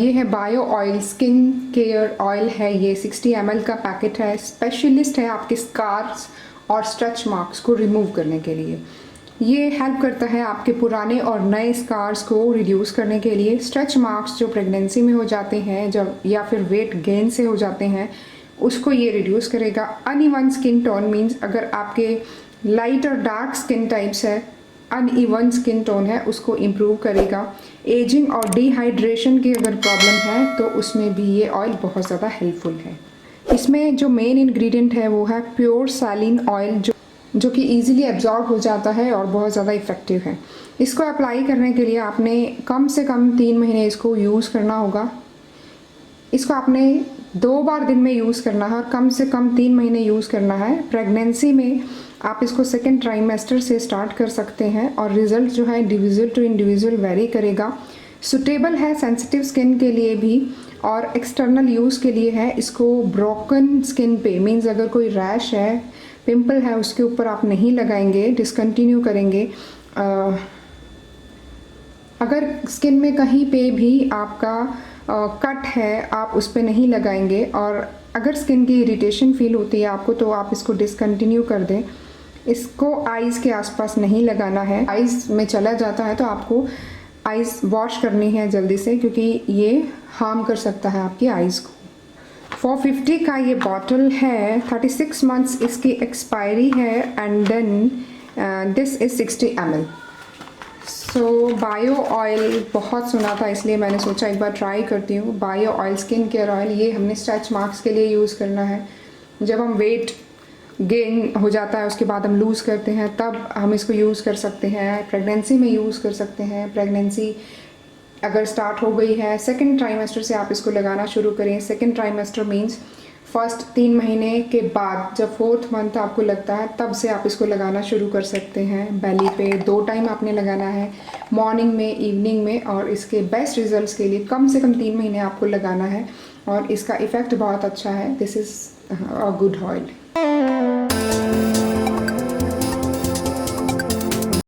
ये है bio oil, skin care oil है ये, 60 ml का पैकेट है। स्पेशलिस्ट है आपके स्कार्स और स्ट्रेच मार्क्स को रिमूव करने के लिए। ये हेल्प करता है आपके पुराने और नए स्कार्स को रिड्यूस करने के लिए। स्ट्रेच मार्क्स जो प्रेगनेंसी में हो जाते हैं जब, या फिर वेट गेन से हो जाते हैं, उसको ये रिड्यूस करेगा। अनइवन स्किन टोन मीन्स अगर आपके लाइट और डार्क स्किन टाइप्स है, अनइवन स्किन टोन है, उसको इम्प्रूव करेगा। एजिंग और डिहाइड्रेशन की अगर प्रॉब्लम है तो उसमें भी ये ऑयल बहुत ज़्यादा हेल्पफुल है। इसमें जो मेन इंग्रेडिएंट है वो है प्योरसेलिन ऑयल, जो कि ईजिली एब्जॉर्ब हो जाता है और बहुत ज़्यादा इफ़ेक्टिव है। इसको अप्लाई करने के लिए आपने कम से कम 3 महीने इसको यूज़ करना होगा। इसको आपने 2 बार दिन में यूज़ करना है और कम से कम 3 महीने यूज़ करना है। प्रेगनेंसी में आप इसको सेकेंड ट्राइमेस्टर से स्टार्ट कर सकते हैं और रिज़ल्ट जो है इंडिविजुअल टू इंडिविजुअल वेरी करेगा। सुटेबल है सेंसिटिव स्किन के लिए भी और एक्सटर्नल यूज़ के लिए है। इसको ब्रोकन स्किन पे मीन्स अगर कोई रैश है, पिंपल है, उसके ऊपर आप नहीं लगाएंगे, डिसकंटिन्यू करेंगे। अगर स्किन में कहीं पे भी आपका कट है, आप उस पर नहीं लगाएंगे। और अगर स्किन की इरिटेशन फील होती है आपको तो आप इसको डिसकंटिन्यू कर दें। इसको आइज़ के आसपास नहीं लगाना है। आइज़ में चला जाता है तो आपको आइज़ वॉश करनी है जल्दी से, क्योंकि ये हार्म कर सकता है आपकी आइज़ को। 450 का ये बॉटल है, 36 मंथ्स इसकी एक्सपायरी है and then this is 60 ml। So bio oil बहुत सुना था इसलिए मैंने सोचा एक बार ट्राई करती हूँ। Bio oil skin care oil, ये हमने स्ट्रेच मार्क्स के लिए यूज़ करना है। जब हम वेट गेन हो जाता है उसके बाद हम लूज़ करते हैं तब हम इसको यूज़ कर सकते हैं। प्रेगनेंसी में यूज़ कर सकते हैं। प्रेगनेंसी अगर स्टार्ट हो गई है, सेकेंड ट्राइमेस्टर से आप इसको लगाना शुरू करें। सेकेंड ट्राइमेस्टर मीन्स फर्स्ट 3 महीने के बाद, जब 4th मंथ आपको लगता है तब से आप इसको लगाना शुरू कर सकते हैं। बेली पे 2 टाइम आपने लगाना है, मॉर्निंग में, इवनिंग में। और इसके बेस्ट रिजल्ट्स के लिए कम से कम 3 महीने आपको लगाना है और इसका इफ़ेक्ट बहुत अच्छा है। This is a good oil.